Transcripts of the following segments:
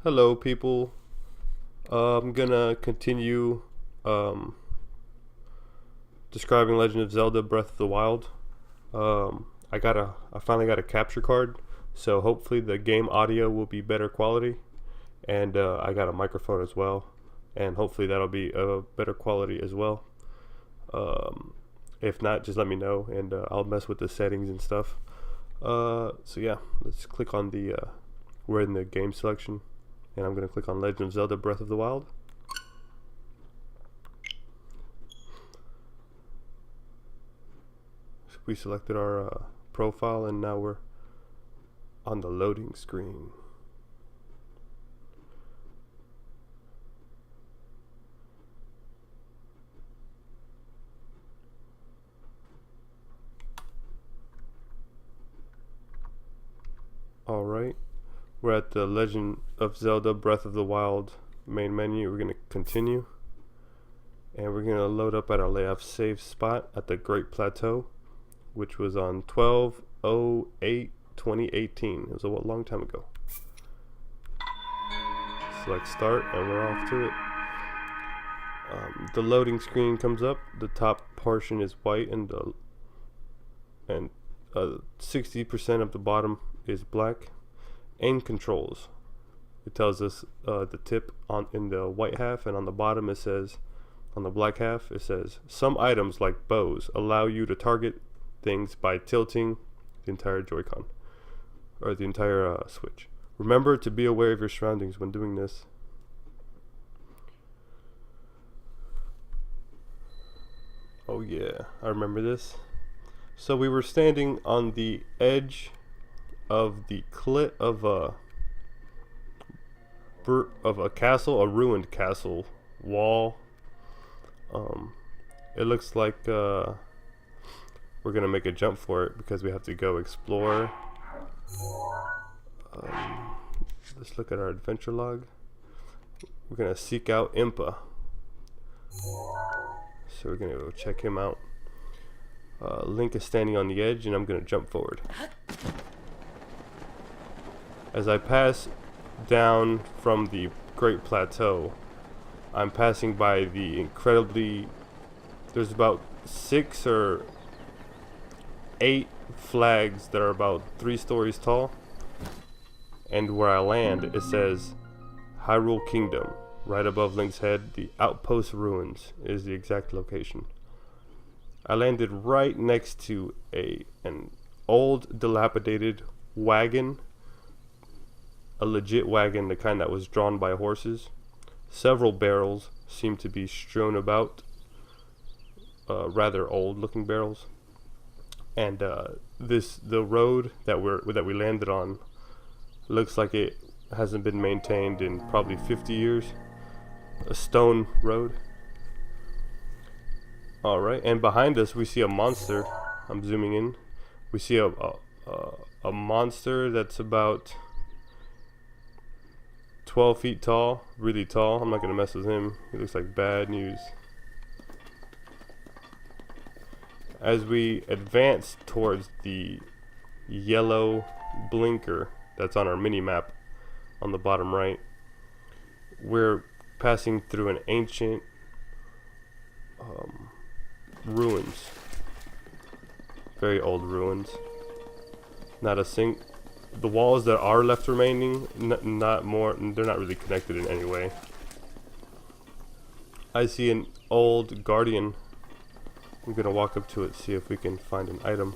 Hello, people. I'm gonna continue um, describing Legend of Zelda: Breath of the Wild. I finally got a capture card, so hopefully the game audio will be better quality, and I got a microphone as well, and hopefully that'll be better quality as well. Um, if not, just let me know, and I'll mess with the settings and stuff. So yeah, let's click on the we're in the game selection. And I'm going to click on Legend of Zelda Breath of the Wild. So we selected our profile, and now we're on the loading screen. Alright, we're at the Legend of Zelda Breath of the Wild main menu. We're going to continue, and we're going to load up at our layoff save spot at the Great Plateau, which was on 12/08/2018. It was a long time ago. Select start, and we're off to it. The loading screen comes up. The top portion is white, and 60% of the bottom is black. Aim controls. It tells us the tip in the white half, and on the bottom it says, on the black half it says, some items like bows allow you to target things by tilting the entire Joy-Con, or the entire Switch. Remember to be aware of your surroundings when doing this. Oh yeah, I remember this. So we were standing on the edge of the cliff of a castle, a ruined castle wall. It looks like we're gonna make a jump for it because we have to go explore. Let's look at our adventure log. We're gonna seek out Impa, so we're gonna go check him out. Link is standing on the edge, and I'm gonna jump forward. As I pass down from the Great Plateau, I'm passing by the incredibly, there's about 6 or 8 flags that are about 3 stories tall, and where I land it says Hyrule Kingdom. Right above Link's head, the Outpost ruins is the exact location. I landed right next to an old dilapidated wagon, a legit wagon, the kind that was drawn by horses. Several barrels seem to be strewn about, rather old looking barrels. And the road that we landed on looks like it hasn't been maintained in probably 50 years. A stone road. Alright, and behind us we see a monster. I'm zooming in. We see a monster that's about 12 feet tall, really tall. I'm not gonna mess with him. He looks like bad news. As we advance towards the yellow blinker that's on our mini map on the bottom right, we're passing through an ancient ruins. Very old ruins. Not a the walls that are left remaining, not more, they're not really connected in any way. I see an old guardian. I'm gonna walk up to it, see if we can find an item.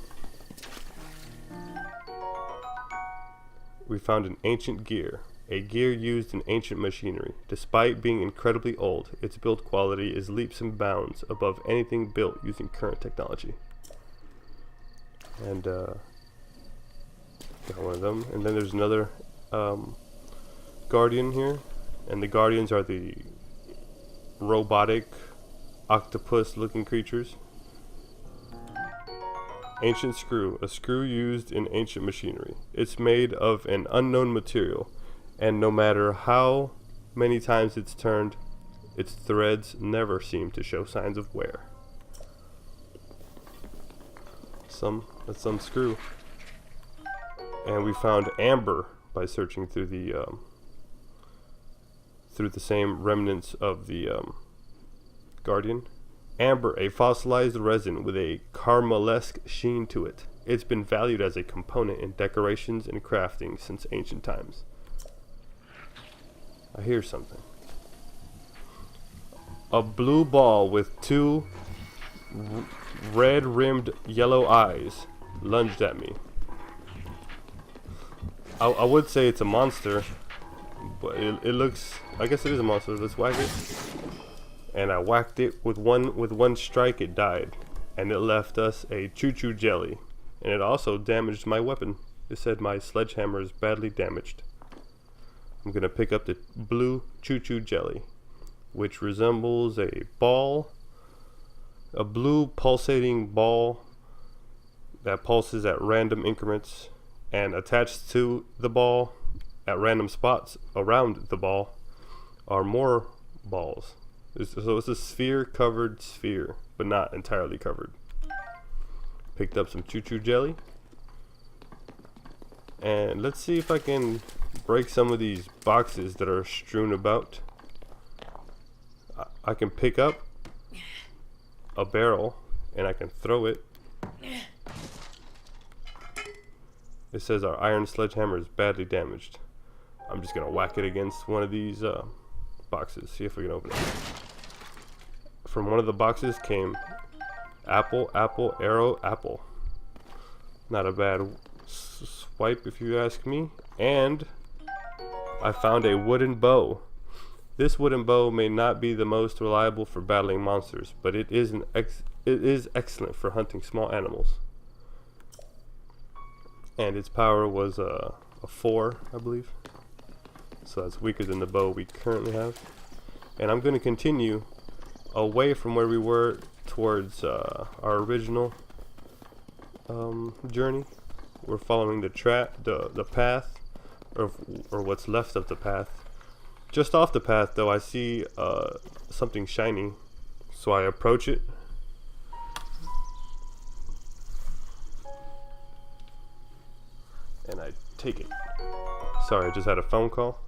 We found an ancient gear. A gear used in ancient machinery. Despite being incredibly old, its build quality is leaps and bounds above anything built using current technology. And got one of them. And then there's another guardian here, and the guardians are the robotic octopus looking creatures. Ancient screw, a screw used in ancient machinery. It's made of an unknown material, and no matter how many times it's turned, its threads never seem to show signs of wear. That's some screw. And we found amber by searching through the through the same remnants of the Guardian. Amber, a fossilized resin with a caramelsque sheen to it. It's been valued as a component in decorations and crafting since ancient times. I hear something. A blue ball with two red-rimmed yellow eyes lunged at me. I would say it's a monster, but it looks, I guess it is a monster. Let's whack it. And I whacked it with one strike. It died, and it left us a choo-choo jelly, and it also damaged my weapon. It said my sledgehammer is badly damaged. I'm gonna pick up the blue choo-choo jelly, which resembles a ball, a blue pulsating ball that pulses at random increments, and attached to the ball at random spots around the ball are more balls. So it's a sphere covered sphere, but not entirely covered. Picked up some choo-choo jelly, and let's see if I can break some of these boxes that are strewn about. I can pick up a barrel and I can throw it. It says our iron sledgehammer is badly damaged. I'm just gonna whack it against one of these boxes, see if we can open it. From one of the boxes came apple, apple, arrow, apple. Not a bad swipe if you ask me. And I found a wooden bow. This wooden bow may not be the most reliable for battling monsters, but it is excellent for hunting small animals. And its power was a 4, I believe. So that's weaker than the bow we currently have. And I'm going to continue away from where we were towards our original journey. We're following the path, or what's left of the path. Just off the path, though, I see something shiny, so I approach it. And I take it. Sorry, I just had a phone call.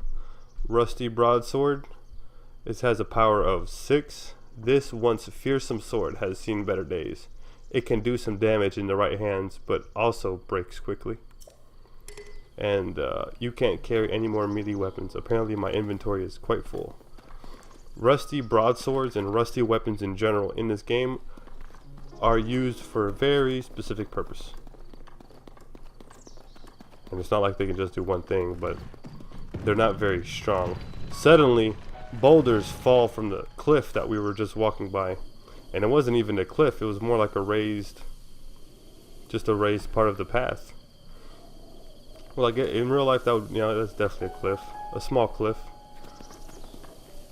Rusty broadsword. It has a power of 6. This once fearsome sword has seen better days. It can do some damage in the right hands, but also breaks quickly. And you can't carry any more melee weapons. Apparently my inventory is quite full. Rusty broadswords and rusty weapons in general in this game are used for a very specific purpose. And it's not like they can just do one thing, but they're not very strong. Suddenly, boulders fall from the cliff that we were just walking by. And it wasn't even a cliff, it was more like a raised part of the path. Well, I get in real life that would, that's definitely a cliff, a small cliff,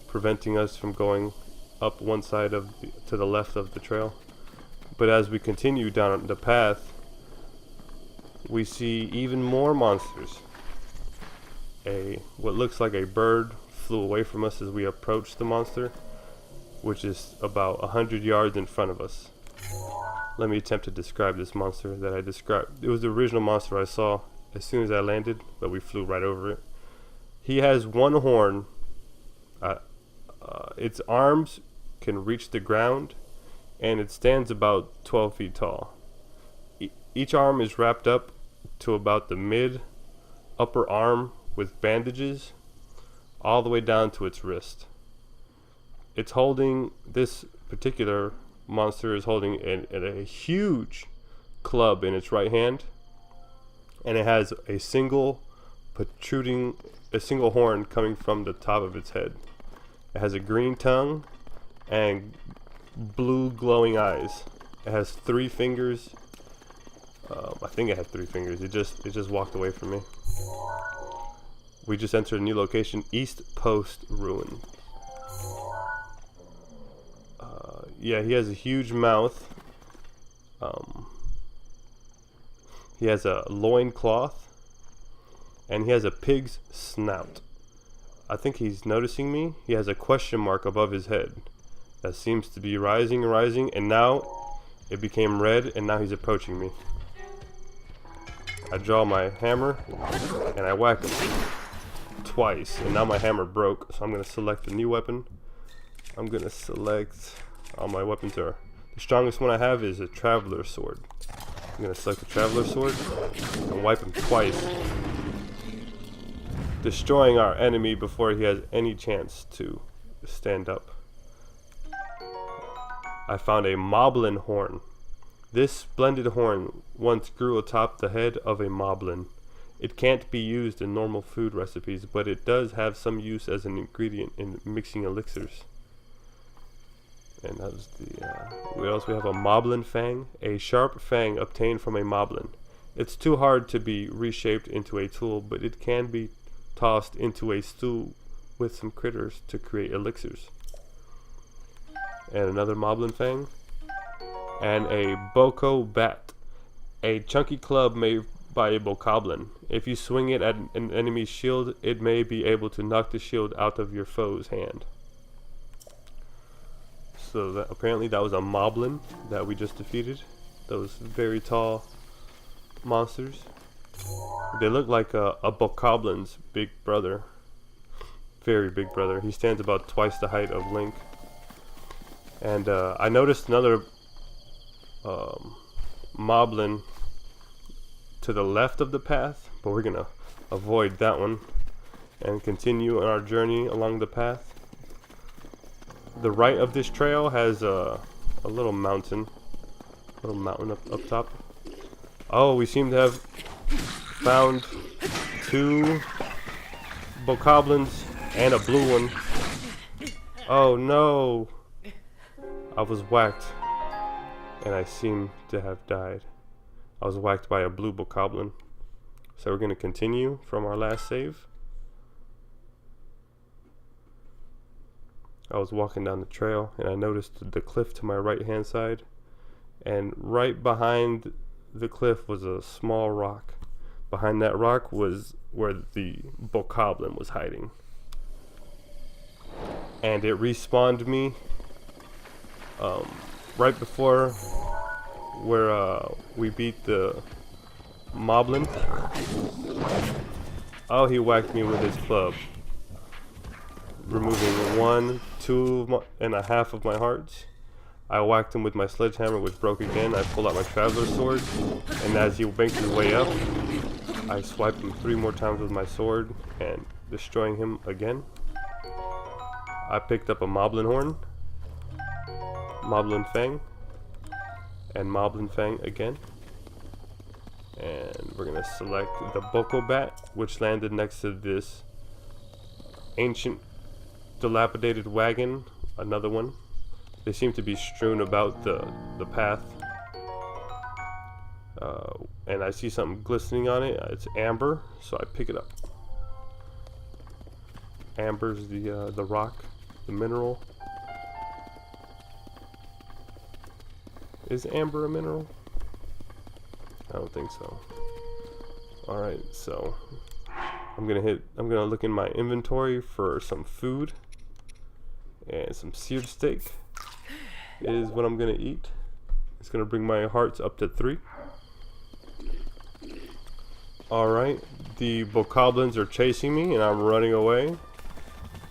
preventing us from going up one side to the left of the trail. But as we continue down the path, we see even more monsters. What looks like a bird flew away from us as we approached the monster, which is about 100 yards in front of us. Let me attempt to describe this monster that I described. It was the original monster I saw as soon as I landed, but we flew right over it. He has one horn. Its arms can reach the ground, and it stands about 12 feet tall. Each arm is wrapped up to about the upper arm with bandages all the way down to its wrist. This particular monster is holding a huge club in its right hand, and it has a single horn coming from the top of its head. It has a green tongue and blue glowing eyes. It has 3 fingers. I think it had 3 fingers. It just walked away from me. We just entered a new location, East Post Ruin. Yeah, he has a huge mouth. He has a loin cloth, and he has a pig's snout. I think he's noticing me. He has a question mark above his head that seems to be rising and rising, and now it became red, and now he's approaching me. I draw my hammer and I whack him. twice, and now my hammer broke, so I'm going to select a new weapon. I'm going to select, all my weapons are, the strongest one I have is a traveler sword. I'm going to select the traveler sword and wipe him twice, destroying our enemy before he has any chance to stand up. I found a moblin horn. This splendid horn once grew atop the head of a moblin. It can't be used in normal food recipes, but it does have some use as an ingredient in mixing elixirs. And that was the, what else? We have a moblin fang, a sharp fang obtained from a moblin. It's too hard to be reshaped into a tool, but it can be tossed into a stew with some critters to create elixirs. And another moblin fang. And a boko bat, a chunky club made by a bokoblin. If you swing it at an enemy's shield, it may be able to knock the shield out of your foe's hand. So that, apparently that was a moblin that we just defeated. Those very tall monsters. They look like a bokoblin's big brother. Very big brother. He stands about twice the height of Link. And I noticed another moblin to the left of the path, but we're gonna avoid that one and continue on our journey along the path. The right of this trail has a little mountain up top. Oh, we seem to have found 2 bokoblins and a blue one. Oh no, I was whacked and I seem to have died. I was whacked by a blue bokoblin. So we're going to continue from our last save. I was walking down the trail and I noticed the cliff to my right hand side, and right behind the cliff was a small rock. Behind that rock was where the bokoblin was hiding, and it respawned me right before where we beat the moblin. Oh, he whacked me with his club, removing 1, 2.5 of my hearts. I whacked him with my sledgehammer, which broke again. I pulled out my traveler sword, and as he makes his way up, I swiped him 3 more times with my sword and destroying him again. I picked up a moblin horn, moblin fang, and moblin fang again. And we're gonna select the boko bat, which landed next to this ancient dilapidated wagon. Another one. They seem to be strewn about the path. And I see something glistening on it. It's amber, so I pick it up. Amber's the rock, the mineral. Is amber a mineral? I don't think so. Alright, so I'm gonna look in my inventory for some food, and some seared steak is what I'm gonna eat. It's gonna bring my hearts up to 3. Alright, the bokoblins are chasing me and I'm running away,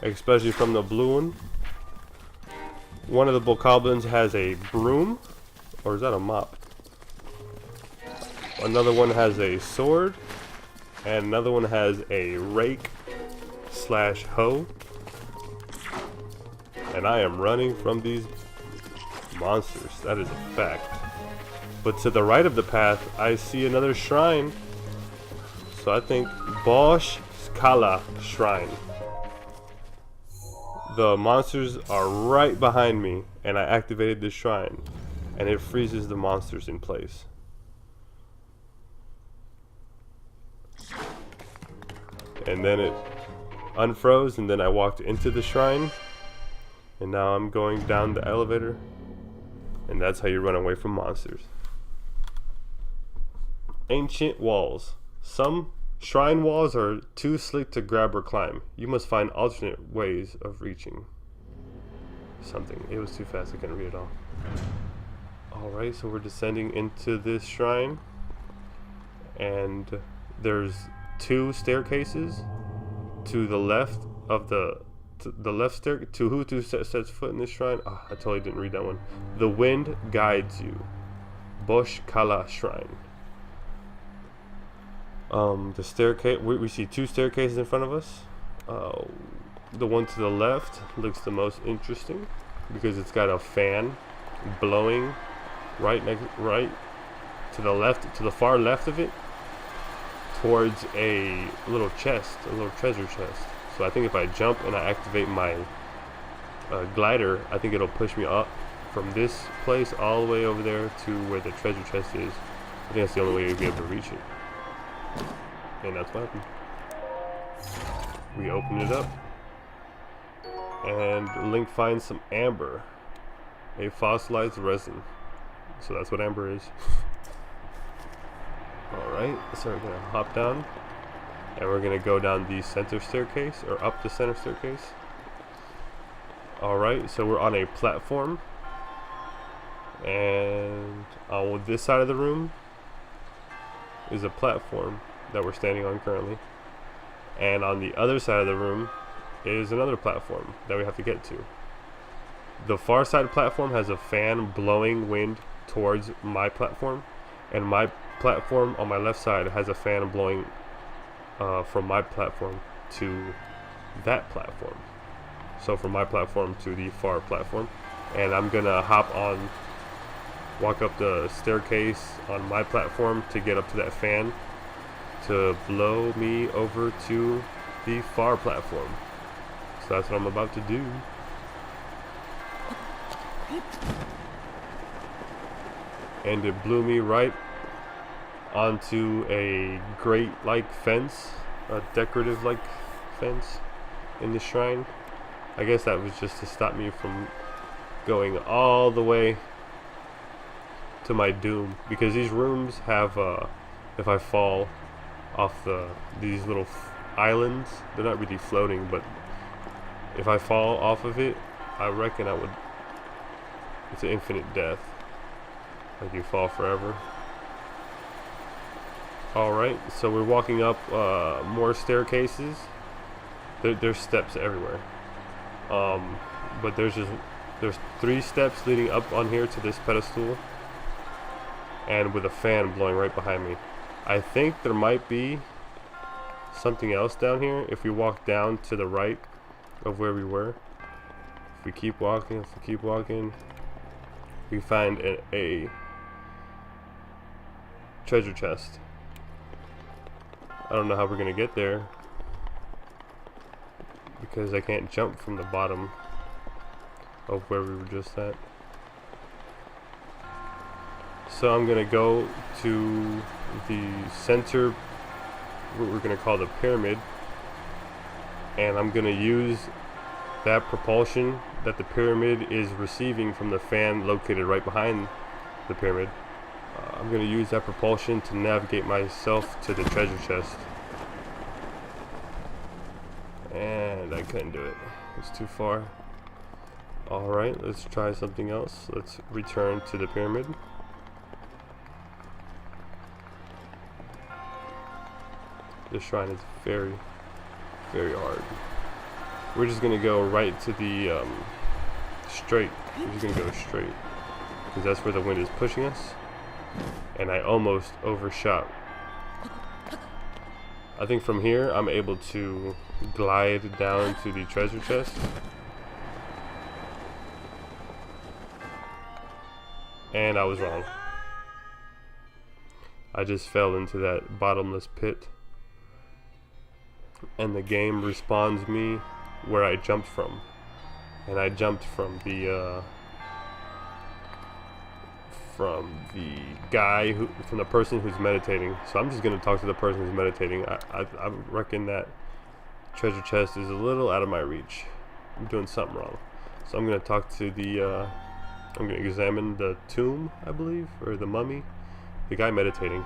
especially from the blue one. One of the bokoblins has a broom, or is that a mop? Another one has a sword, and another one has a rake / hoe. And I am running from these monsters, that is a fact. But to the right of the path, I see another shrine. So I think Bosch Skala Shrine. The monsters are right behind me, and I activated the shrine, and it freezes the monsters in place. And then it unfroze, and then I walked into the shrine, and now I'm going down the elevator, and that's how you run away from monsters. Ancient walls. Some shrine walls are too slick to grab or climb. You must find alternate ways of reaching something. It was too fast, I couldn't read it all. Alright, so we're descending into this shrine, and there's 2 staircases. to the left of the left stair. To who to sets foot in this shrine? Oh, I totally didn't read that one. The wind guides you. Bosh Kala Shrine. The staircase. We see two staircases in front of us. The one to the left looks the most interesting because it's got a fan blowing right to the left, to the far left of it, towards a little chest, a little treasure chest. So I think if I jump and I activate my glider, I think it'll push me up from this place all the way over there to where the treasure chest is. I think that's the only way you'll be able to reach it. And that's what happened. We open it up, and Link finds some amber, a fossilized resin. So that's what amber is. Alright, so we're gonna hop down, and we're gonna go down the center staircase, or up the center staircase. Alright, so we're on a platform, and on this side of the room is a platform that we're standing on currently, and on the other side of the room is another platform that we have to get to. The far side platform has a fan blowing wind towards my platform, and my platform on my left side has a fan blowing from my platform to that platform. So from my platform to the far platform, and I'm gonna walk up the staircase on my platform to get up to that fan to blow me over to the far platform. So that's what I'm about to do. And it blew me right onto a grate-like fence, a decorative-like fence in the shrine. I guess that was just to stop me from going all the way to my doom, because these rooms have, if I fall off these little islands, they're not really floating, but if I fall off of it, I reckon I would. It's an infinite death. Like you fall forever. Alright, so we're walking up more staircases. There's steps everywhere. But there's 3 steps leading up on here to this pedestal, and with a fan blowing right behind me. I think there might be something else down here if we walk down to the right of where we were. If we keep walking, we find a treasure chest. I don't know how we're gonna get there because I can't jump from the bottom of where we were just at. So I'm gonna go to the center, what we're gonna call the pyramid, and I'm gonna use that propulsion that the pyramid is receiving from the fan located right behind the pyramid. I'm going to use that propulsion to navigate myself to the treasure chest. And I couldn't do it. It's too far. Alright, let's try something else. Let's return to the pyramid. This shrine is very, very hard. We're just going to go right to the straight. We're just going to go straight, because that's where the wind is pushing us. And I almost overshot. I think from here I'm able to glide down to the treasure chest. And I was wrong. I just fell into that bottomless pit. And the game respawns me where I jumped from. And I jumped from the guy from the person who's meditating. So I'm just gonna talk to the person who's meditating. I reckon that treasure chest is a little out of my reach. I'm doing something wrong. So I'm gonna talk to I'm gonna examine the tomb, I believe, or the mummy. The guy meditating.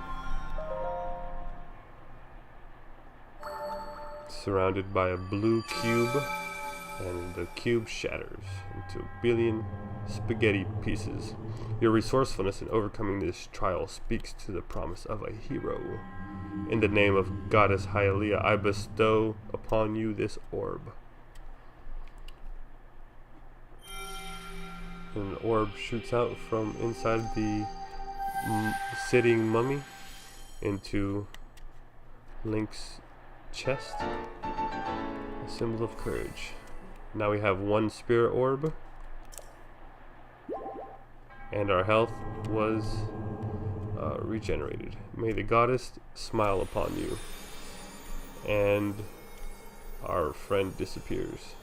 Surrounded by a blue cube, and the cube shatters into a billion spaghetti pieces. Your resourcefulness in overcoming this trial speaks to the promise of a hero. In the name of Goddess Hylia, I bestow upon upon you this orb. And an orb shoots out from inside the sitting mummy into Link's chest. A symbol of courage. Now we have one spirit orb. And our health was regenerated. May the goddess smile upon you. And our friend disappears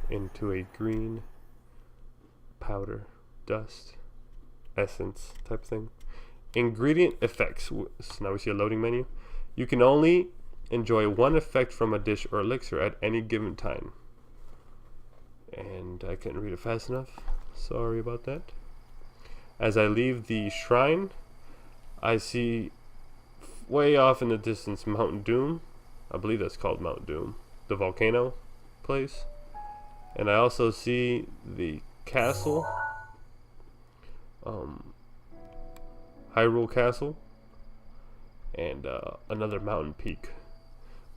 into a green powder, dust, essence type thing. Ingredient effects. So now we see a loading menu. You can only enjoy one effect from a dish or elixir at any given time. And I couldn't read it fast enough. Sorry about that. As I leave the shrine, I see way off in the distance Mount Doom. I believe that's called Mount Doom, the volcano place. And I also see the castle, Hyrule Castle, and another mountain peak.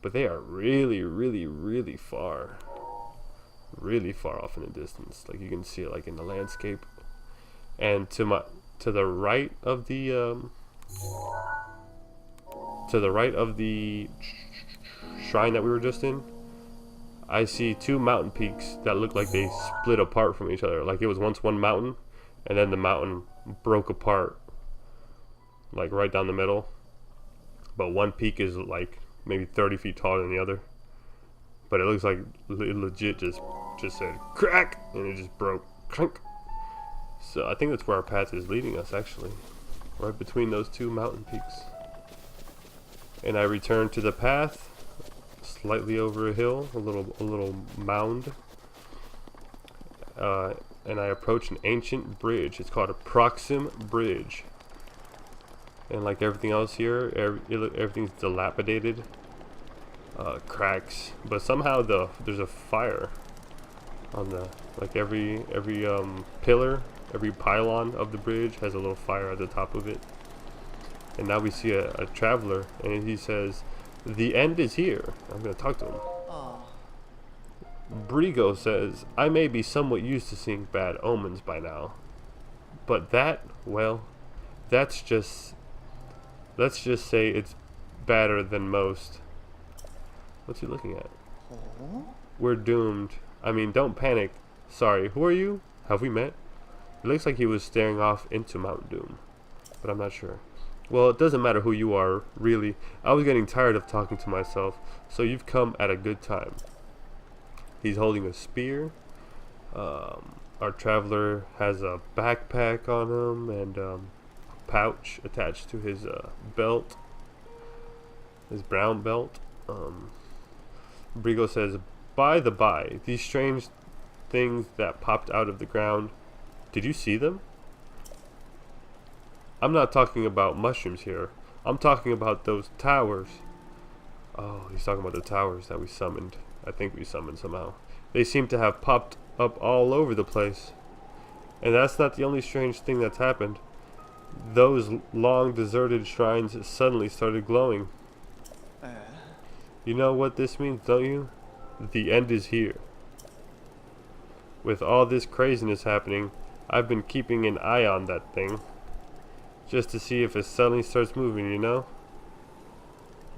But they are really, really, really far off in the distance. Like you can see it like in the landscape. And to the right of the shrine that we were just in, I see two mountain peaks that look like they split apart from each other. Like it was once one mountain, and then the mountain broke apart, like right down the middle. But one peak is like maybe 30 feet taller than the other. But it looks like it legit just said crack, and it just broke. Clunk. So I think that's where our path is leading us, actually, right between those two mountain peaks. And I return to the path, slightly over a hill, a little mound, and I approach an ancient bridge. It's called a PROXIM bridge. And like everything else here, everything's dilapidated, cracks, but somehow there's a fire on the every pillar. Every pylon of the bridge has a little fire at the top of it. And now we see a traveler, and he says, "The end is here." I'm going to talk to him. Brigo says, "I may be somewhat used to seeing bad omens by now. But that, well, let's just say it's better than most." What's he looking at? We're doomed. I mean, don't panic. Sorry, who are you? Have we met? It looks like he was staring off into Mount Doom, but I'm not sure. Well, it doesn't matter who you are, really. I was getting tired of talking to myself, so you've come at a good time. He's holding a spear. Our traveler has a backpack on him and a pouch attached to his belt, his brown belt. Brigo says, "By the by, these strange things that popped out of the ground, did you see them?" I'm not talking about mushrooms here. I'm talking about those towers. Oh, he's talking about the towers that we summoned. I think we summoned somehow. They seem to have popped up all over the place. And that's not the only strange thing that's happened. Those long deserted shrines suddenly started glowing. You know what this means, don't you? The end is here. With all this craziness happening, I've been keeping an eye on that thing, just to see if it suddenly starts moving, you know?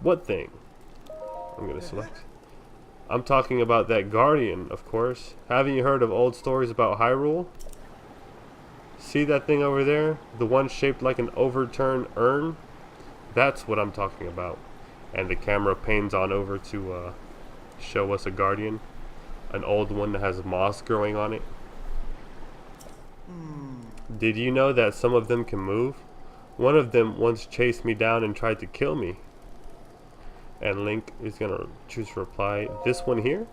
What thing? I'm gonna select. I'm talking about that guardian, of course. Haven't you heard of old stories about Hyrule? See that thing over there? The one shaped like an overturned urn? That's what I'm talking about. And the camera pans on over to show us a guardian. An old one that has moss growing on it. Did you know that some of them can move? One of them once chased me down and tried to kill me. And Link is going to choose to reply, "This one here?"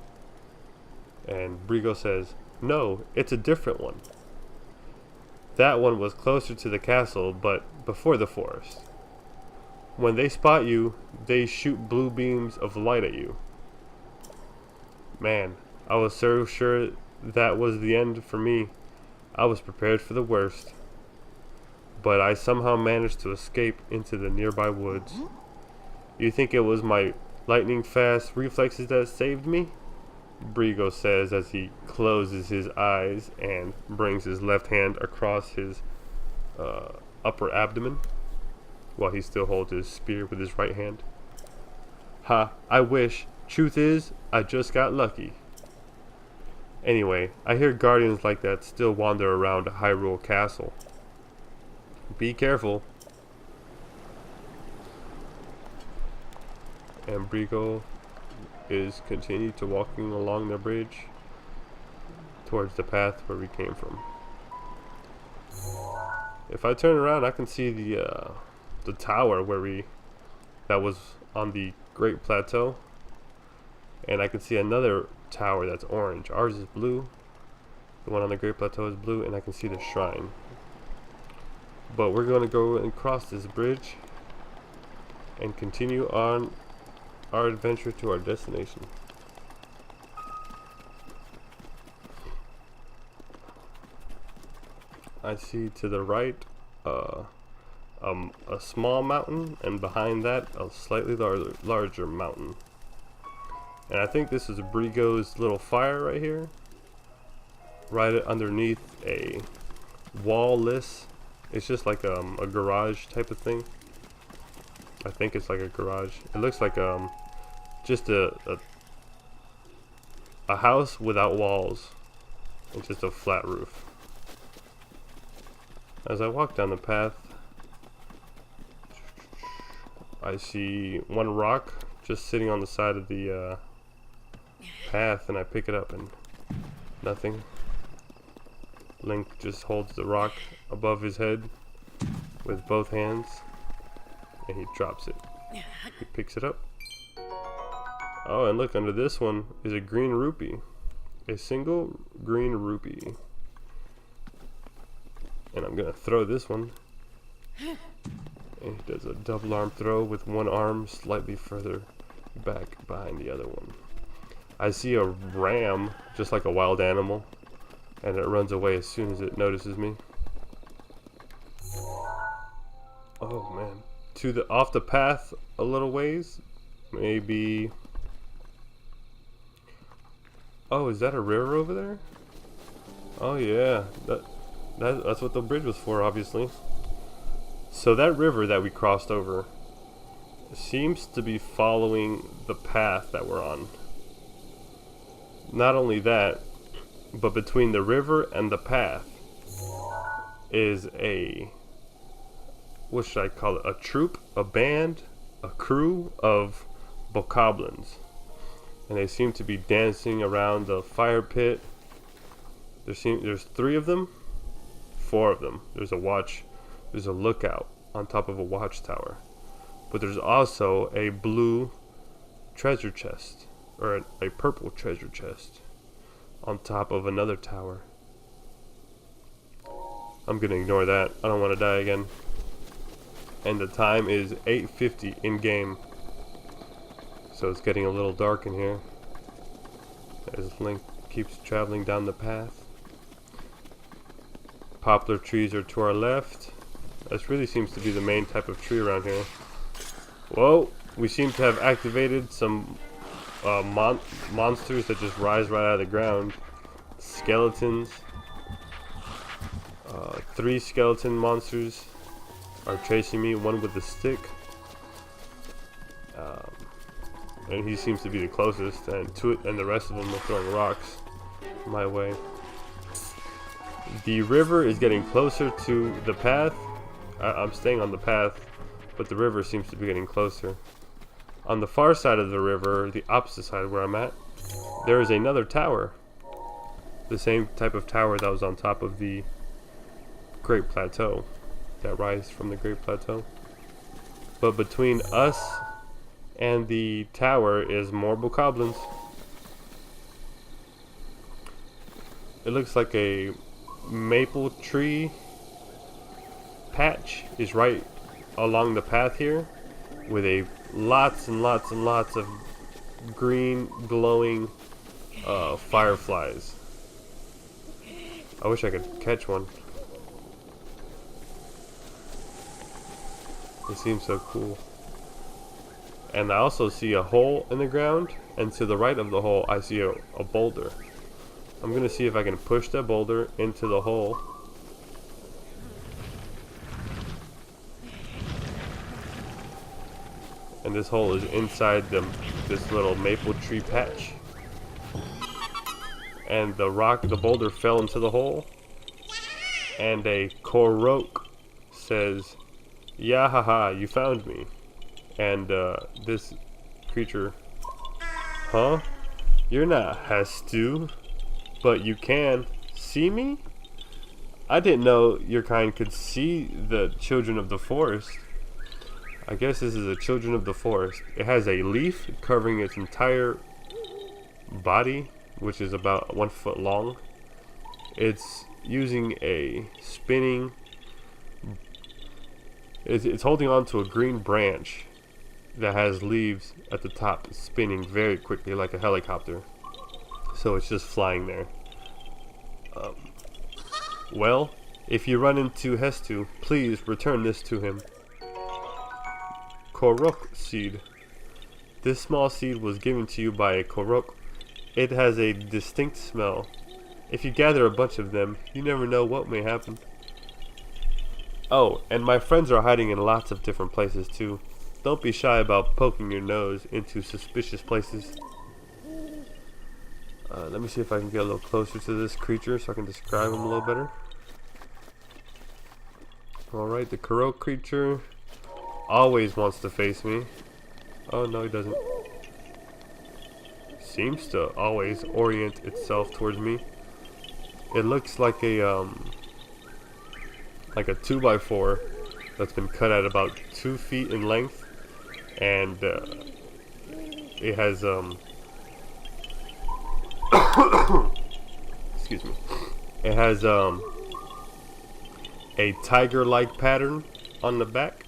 And Brigo says, "No, it's a different one. That one was closer to the castle, but before the forest. When they spot you, they shoot blue beams of light at you." Man, I was so sure that was the end for me. I was prepared for the worst. But I somehow managed to escape into the nearby woods. You think it was my Lightning fast reflexes that saved me, Brigo says as he closes his eyes and brings his left hand across his upper abdomen while he still holds his spear with his right hand. Ha, I wish. Truth is, I just got lucky. Anyway, I hear guardians like that still wander around Hyrule Castle. Be careful. And Brigo is continued to walking along the bridge towards the path where we came from. If I turn around, I can see the tower that was on the Great Plateau, and I can see another tower that's orange. Ours is blue. The one on the Great Plateau is blue, and I can see the shrine. But we're going to go and cross this bridge and continue on our adventure to our destination. I see to the right a small mountain, and behind that a slightly larger mountain. And I think this is Brigo's little fire right here, right underneath a wall-less. It's just like a garage type of thing. I think it's like a garage. It looks like just a house without walls and just a flat roof. As I walk down the path, I see one rock just sitting on the side of the path, and I pick it up and nothing. Link just holds the rock above his head with both hands, and he drops it. He picks it up. Oh, and look, under this one is a green rupee. A single green rupee. And I'm gonna throw this one. And he does a double arm throw with one arm slightly further back behind the other one. I see a ram, just like a wild animal, and it runs away as soon as it notices me. Oh man. Off the path a little ways, maybe. Oh, is that a river over there? Oh yeah, that's what the bridge was for, obviously. So that river that we crossed over seems to be following the path that we're on. Not only that, but between the river and the path is what should I call it? A troop, a band, a crew of bokoblins. And they seem to be dancing around the fire pit. There's 3 of them, 4 of them. There's a lookout on top of a watchtower. But there's also a blue treasure chest, or a purple treasure chest on top of another tower. I'm gonna ignore that. I don't want to die again. And the time is 8:50 in game, so it's getting a little dark in here as Link keeps traveling down the path. Poplar trees are to our left. This really seems to be the main type of tree around here. Whoa, we seem to have activated some monsters that just rise right out of the ground. Skeletons. 3 skeleton monsters are chasing me, one with a stick. And he seems to be the closest, and the rest of them are throwing rocks my way. The river is getting closer to the path. I'm staying on the path, but the river seems to be getting closer. On the far side of the river, the opposite side where I'm at, there is another tower. The same type of tower that was on top of the Great Plateau, that rise from the Great Plateau. But between us and the tower is more bokoblins. It looks like a maple tree patch is right along the path here, with lots and lots and lots of green glowing fireflies. I wish I could catch one. It seems so cool. And I also see a hole in the ground, and to the right of the hole I see a boulder. I'm gonna see if I can push that boulder into the hole. And this hole is inside this little maple tree patch. And the boulder fell into the hole. And a Korok says, "Yeah, haha, you found me." And this creature, "Huh? You're not Hestu, but you can see me? I didn't know your kind could see the children of the forest." I guess this is a children of the forest. It has a leaf covering its entire body, which is about 1 foot long. It's using a spinning. It's holding on to a green branch that has leaves at the top, spinning very quickly like a helicopter. So it's just flying there. Well, if you run into Hestu, please return this to him. Korok seed. This small seed was given to you by a Korok. It has a distinct smell. If you gather a bunch of them, you never know what may happen. Oh, and my friends are hiding in lots of different places too. Don't be shy about poking your nose into suspicious places. Let me see if I can get a little closer to this creature so I can describe him a little better. Alright, the Korok creature always wants to face me. Oh no, he doesn't. Seems to always orient itself towards me. It looks like a 2x4 that's been cut at about 2 feet in length, and it has excuse me. It has a tiger-like pattern on the back,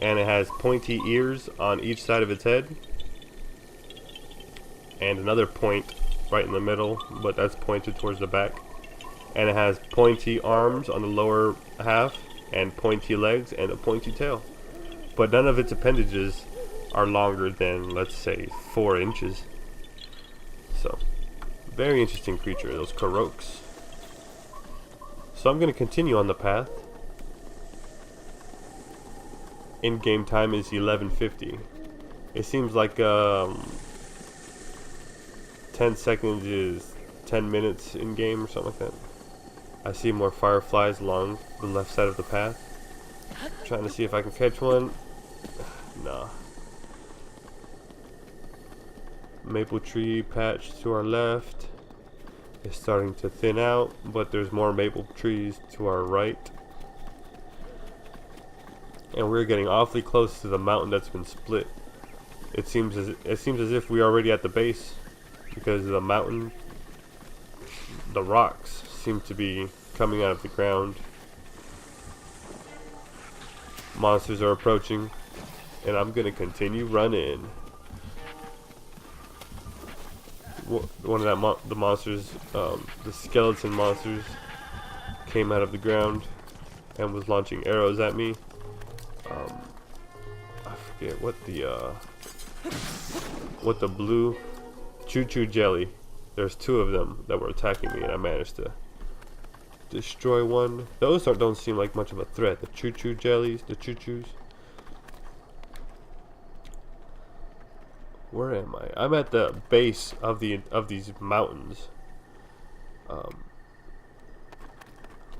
and it has pointy ears on each side of its head, and another point right in the middle, but that's pointed towards the back. And it has pointy arms on the lower half, and pointy legs, and a pointy tail. But none of its appendages are longer than, let's say, 4 inches. So, very interesting creature, those Koroks. So I'm going to continue on the path. In-game time is 11:50. It seems like 10 seconds is 10 minutes in-game or something like that. I see more fireflies along the left side of the path. Trying to see if I can catch one. Nah. Maple tree patch to our left is starting to thin out, but there's more maple trees to our right. And we're getting awfully close to the mountain that's been split. It seems as if we're already at the base, because the mountain, the rocks seem to be coming out of the ground. Monsters are approaching, and I'm gonna continue running. One of the monsters, the skeleton monsters, came out of the ground and was launching arrows at me. I forget what the blue choo-choo jelly. There's 2 of them that were attacking me, and I managed to destroy one. Those don't seem like much of a threat. The choo-choo jellies, the choo-choos. Where am I? I'm at the base of these mountains.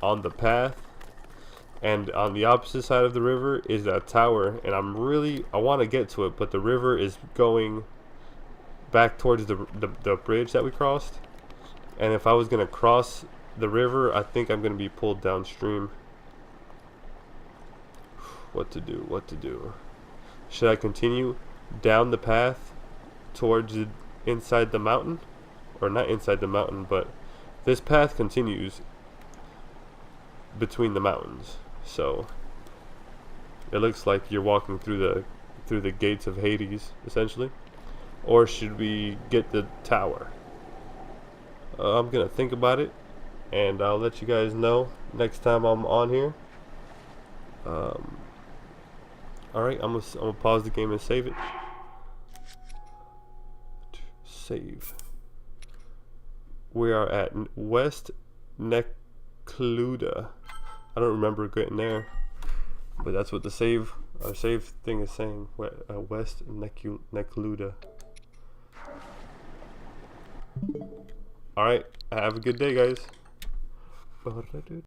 On the path, and on the opposite side of the river is that tower, and I want to get to it, but the river is going back towards the bridge that we crossed, and if I was gonna cross the river, I think I'm gonna be pulled downstream. What to do? Should I continue down the path towards inside the mountain, or not inside the mountain, but this path continues between the mountains, so it looks like you're walking through the gates of Hades, essentially. Or should we get the tower? I'm gonna think about it, and I'll let you guys know next time I'm on here. Alright, I'm gonna pause the game and save it. Save. We are at West Necluda. I don't remember getting there, but that's what the our save thing is saying. West Necluda. Alright, have a good day, guys.